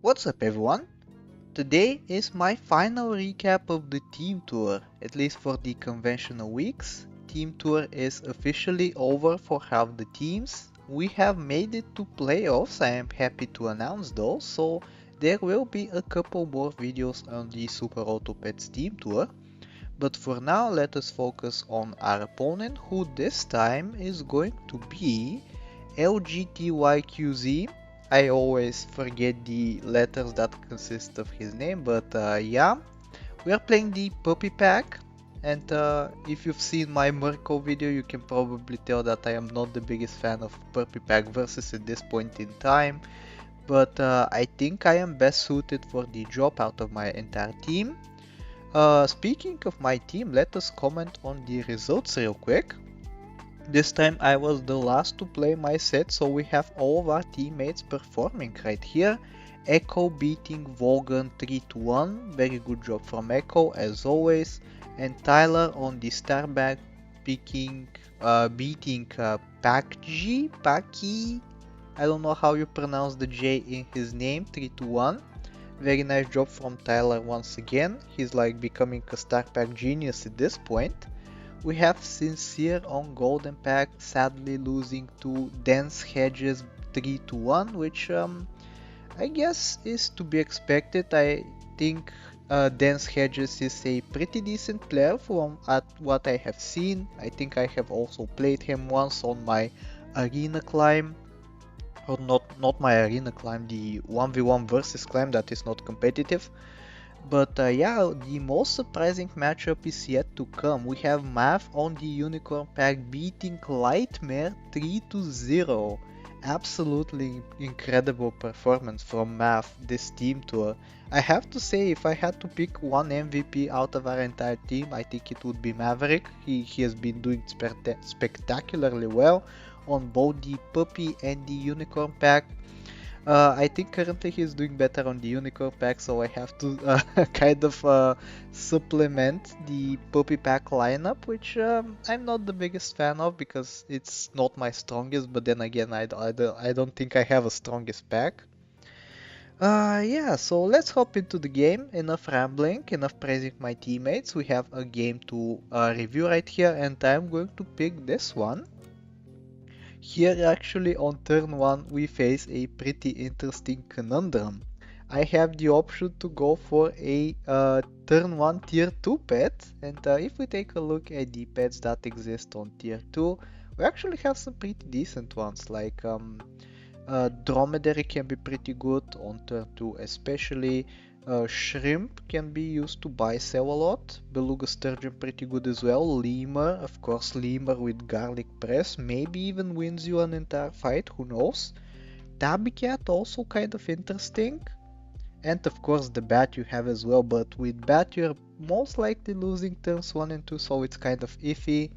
What's up everyone? Today is my final recap of the team tour, at least for the conventional weeks. Team tour is officially over for half the teams. We have made it to playoffs, I am happy to announce those, so there will be a couple more videos on the Super Auto Pets team tour. But for now, let us focus on our opponent, who this time is going to be LGTYQZ. I always forget the letters that consist of his name, but yeah, we are playing the puppy pack. And if you've seen my Mirko video, you can probably tell that I am not the biggest fan of puppy pack versus at this point in time. But I think I am best suited for the job out of my entire team. Speaking of my team, let us comment on the results real quick. This time I was the last to play my set, so we have all of our teammates performing right here. Echo beating Volgan 3-1, very good job from Echo as always. And Tyler on the star bag beating Paki, I don't know how you pronounce the J in his name, 3-1. Very nice job from Tyler once again, he's like becoming a star pack genius at this point. We have Sincere on Golden Pack, sadly losing to Dense Hedges 3-1, which I guess is to be expected. I think Dense Hedges is a pretty decent player from what I have seen. I think I have also played him once on my arena climb. Or not my arena climb, the 1v1 versus climb that is not competitive. But yeah, the most surprising matchup is yet to come. We have Math on the Unicorn Pack beating Lightmare 3-0. Absolutely incredible performance from Math this team tour. I have to say, if I had to pick one MVP out of our entire team, I think it would be Maverick. He has been doing spectacularly well on both the Puppy and the Unicorn Pack. I think currently he's doing better on the Unicorn Pack, so I have to kind of supplement the Puppy Pack lineup, which I'm not the biggest fan of because it's not my strongest, but then again I don't think I have a strongest pack. Yeah, so let's hop into the game. Enough rambling, enough praising my teammates. We have a game to review right here, and I'm going to pick this one. Here actually on turn 1 we face a pretty interesting conundrum. I have the option to go for a turn 1 tier 2 pet, and if we take a look at the pets that exist on tier 2, we actually have some pretty decent ones, like Dromedary can be pretty good on turn 2 especially. Shrimp can be used to buy sell a lot. Beluga Sturgeon pretty good as well. Lemur, of course, Lemur with Garlic Press maybe even wins you an entire fight, who knows. Tabby Cat also kind of interesting. And of course the Bat you have as well, but with Bat you're most likely losing turns 1 and 2, so it's kind of iffy.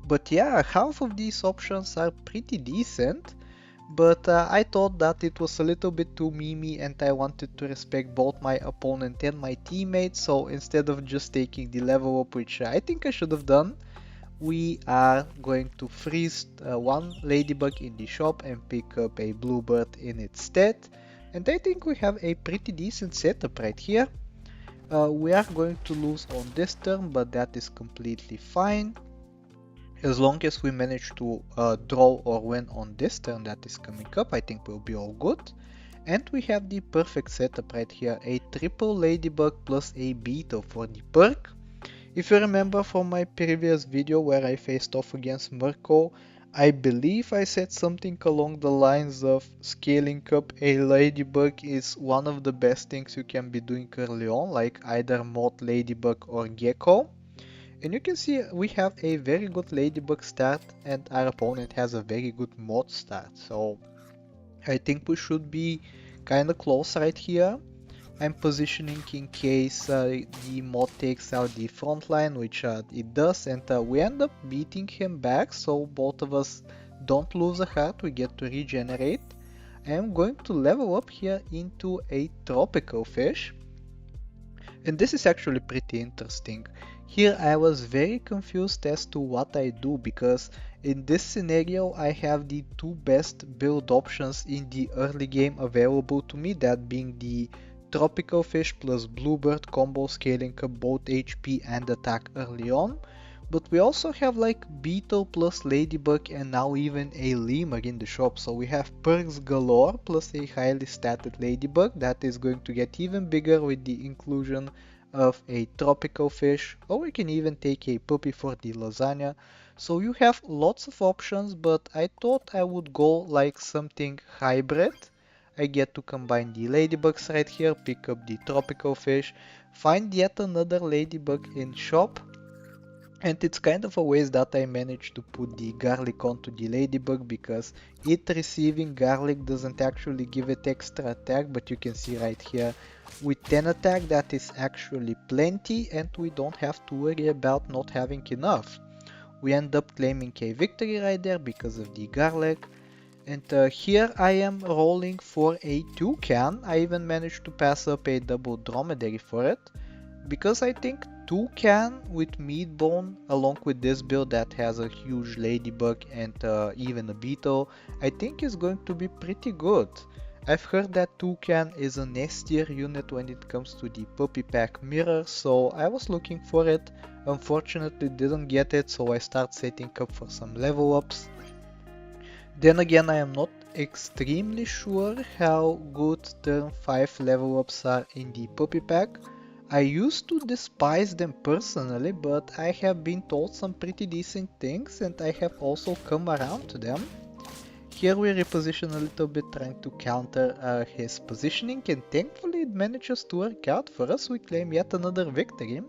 But yeah, half of these options are pretty decent. But I thought that it was a little bit too memey and I wanted to respect both my opponent and my teammates, so instead of just taking the level up, which I think I should have done, we are going to freeze one ladybug in the shop and pick up a bluebird in its stead. And I think we have a pretty decent setup right here. We are going to lose on this turn, but that is completely fine. As long as we manage to draw or win on this turn that is coming up, I think we'll be all good. And we have the perfect setup right here, a triple ladybug plus a beetle for the perk. If you remember from my previous video where I faced off against Mirko, I believe I said something along the lines of scaling up a ladybug is one of the best things you can be doing early on, like either mod ladybug or gecko. And you can see we have a very good ladybug start and our opponent has a very good mod start, so I think we should be kinda close right here. I'm positioning in case the mod takes out the front line, which it does, and we end up beating him back, so both of us don't lose a heart, we get to regenerate. I am going to level up here into a tropical fish. And this is actually pretty interesting. Here I was very confused as to what I do, because in this scenario I have the two best build options in the early game available to me, that being the Tropical Fish plus Bluebird combo scaling up both HP and attack early on. But we also have like Beetle plus Ladybug and now even a Lemur in the shop. So we have perks galore plus a highly statted Ladybug that is going to get even bigger with the inclusion of a tropical fish, or we can even take a puppy for the lasagna. So you have lots of options, but I thought I would go like something hybrid. I get to combine the ladybugs right here, pick up the tropical fish, find yet another ladybug in shop, and it's kind of a waste that I managed to put the garlic onto the ladybug, because it receiving garlic doesn't actually give it extra attack, but you can see right here with 10 attack that is actually plenty, and we don't have to worry about not having enough. We end up claiming a victory right there because of the garlic. And here I am rolling for a toucan. I even managed to pass up a double dromedary for it, because I think toucan with meat bone along with this build that has a huge ladybug and even a beetle, I think is going to be pretty good. I've heard that toucan is an S tier unit when it comes to the puppy pack mirror, so I was looking for it. Unfortunately didn't get it, so I start setting up for some level ups. Then again, I am not extremely sure how good turn 5 level ups are in the puppy pack. I used to despise them personally, but I have been told some pretty decent things and I have also come around to them. Here we reposition a little bit, trying to counter his positioning, and thankfully it manages to work out for us. We claim yet another victory.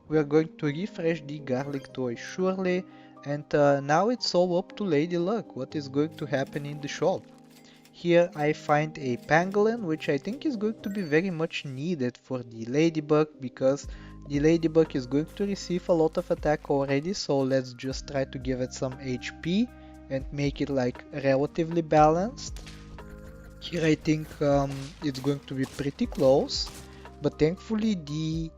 We are going to refresh the garlic toy surely, and now it's all up to Lady Luck what is going to happen in the shop. Here I find a pangolin, which I think is going to be very much needed for the ladybug, because the ladybug is going to receive a lot of attack already, so let's just try to give it some HP and make it like relatively balanced. Here I think it's going to be pretty close, but thankfully the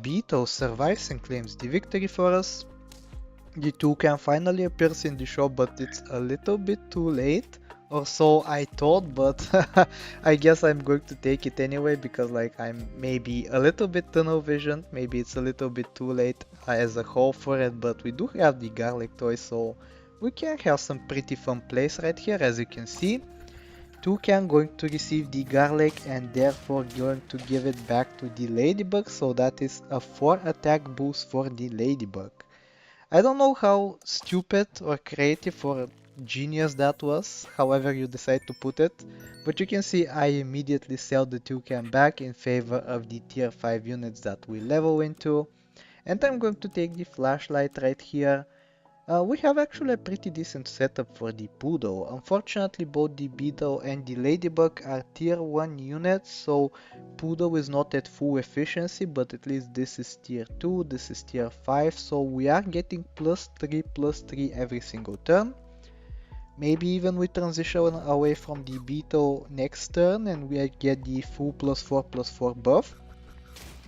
beetle survives and claims the victory for us. The toucan finally appears in the shop, but it's a little bit too late. Or so I thought, but I guess I'm going to take it anyway, because like I'm maybe a little bit tunnel visioned, maybe it's a little bit too late as a whole for it, but we do have the garlic toy, so we can have some pretty fun plays right here. As you can see, toucan going to receive the garlic and therefore going to give it back to the ladybug, so that is a 4 attack boost for the ladybug. I don't know how stupid or creative or genius that was, however you decide to put it, but you can see I immediately sell the toucan back in favor of the tier 5 units that we level into, and I'm going to take the flashlight right here. We have actually a pretty decent setup for the poodle. Unfortunately both the beetle and the ladybug are tier 1 units, so poodle is not at full efficiency, but at least this is tier 2, this is tier 5, so we are getting +3/+3 every single turn. Maybe even we transition away from the beetle next turn and we get the full +4/+4 buff.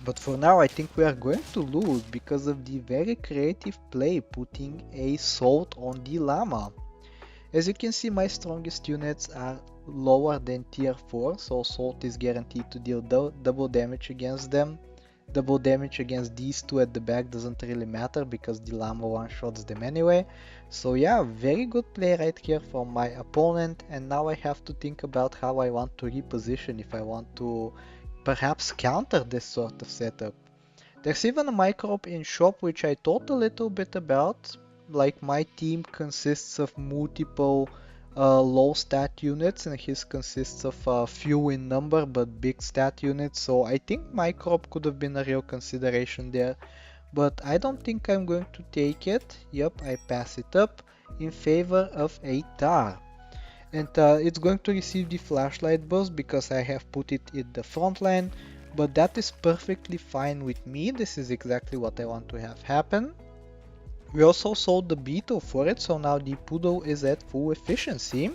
But for now I think we are going to lose because of the very creative play putting a salt on the llama. As you can see, my strongest units are lower than tier 4, so salt is guaranteed to deal double damage against them. Double damage against these two at the back doesn't really matter because the llama one-shots them anyway. So yeah, very good play right here from my opponent, and now I have to think about how I want to reposition if I want to perhaps counter this sort of setup. There's even a microbe in shop which I thought a little bit about. Like my team consists of multiple low stat units and his consists of few in number but big stat units, so I think microbe could have been a real consideration there, but I don't think I'm going to take it. Yep, I pass it up in favor of a tar. And it's going to receive the flashlight burst because I have put it in the front line, but that is perfectly fine with me. This is exactly what I want to have happen. We also sold the beetle for it, so now the poodle is at full efficiency.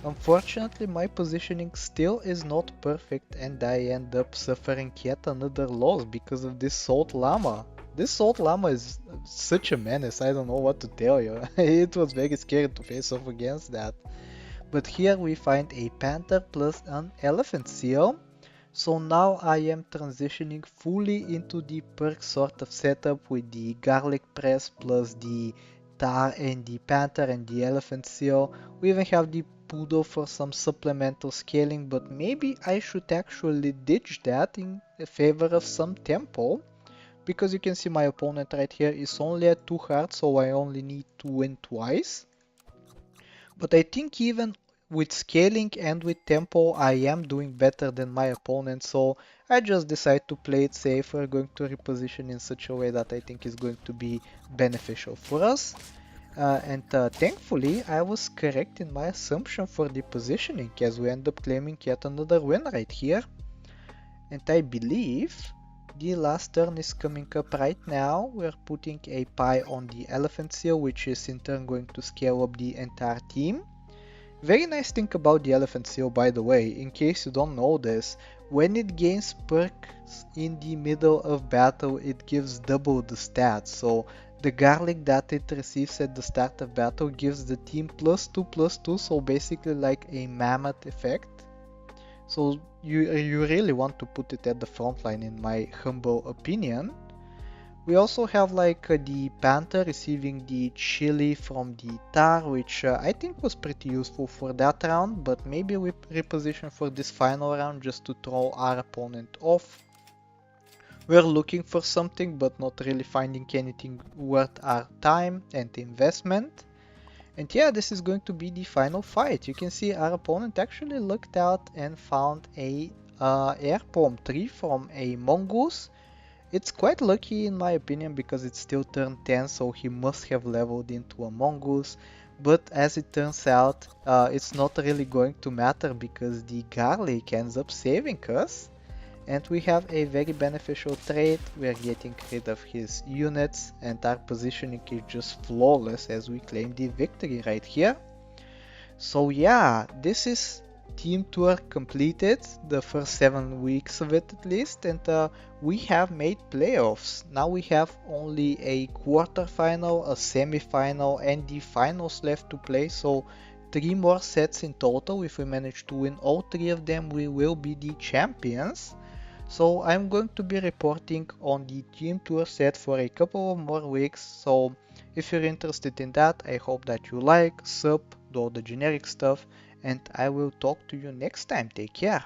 Unfortunately, my positioning still is not perfect and I end up suffering yet another loss because of this Salt Llama. This Salt Llama is such a menace, I don't know what to tell you. It was very scary to face off against that. But here we find a Panther plus an Elephant Seal. So now I am transitioning fully into the perk sort of setup with the Garlic Press plus the Tar and the Panther and the Elephant Seal. We even have the Poodle for some supplemental scaling, but maybe I should actually ditch that in favor of some Tempo. Because you can see my opponent right here is only at 2 hearts, so I only need to win twice. But I think even with scaling and with tempo, I am doing better than my opponent. So I just decide to play it safe. We're going to reposition in such a way that I think is going to be beneficial for us. And thankfully, I was correct in my assumption for the positioning as we end up claiming yet another win right here. And I believe the last turn is coming up right now. We're putting a pie on the Elephant Seal, which is in turn going to scale up the entire team. Very nice thing about the Elephant Seal, by the way, in case you don't know this, when it gains perks in the middle of battle, it gives double the stats. So the garlic that it receives at the start of battle gives the team +2/+2, so basically like a mammoth effect. So you really want to put it at the front line in my humble opinion. We also have like the Panther receiving the chili from the Tar, which I think was pretty useful for that round, but maybe we reposition for this final round just to throw our opponent off. We're looking for something, but not really finding anything worth our time and investment. And yeah, this is going to be the final fight. You can see our opponent actually looked out and found a air palm tree from a mongoose. It's quite lucky in my opinion because it's still turn 10, so he must have leveled into a mongoose. But as it turns out, it's not really going to matter because the garlic ends up saving us. And we have a very beneficial trade. We are getting rid of his units and our positioning is just flawless as we claim the victory right here. So yeah, this is Team Tour completed, the first 7 weeks of it at least, and we have made playoffs. Now we have only a quarterfinal, a semi-final, and the finals left to play, so 3 more sets in total. If we manage to win all 3 of them, we will be the champions. So I'm going to be reporting on the Team Tour set for a couple of more weeks, so if you're interested in that, I hope that you like, sub, do all the generic stuff, and I will talk to you next time. Take care.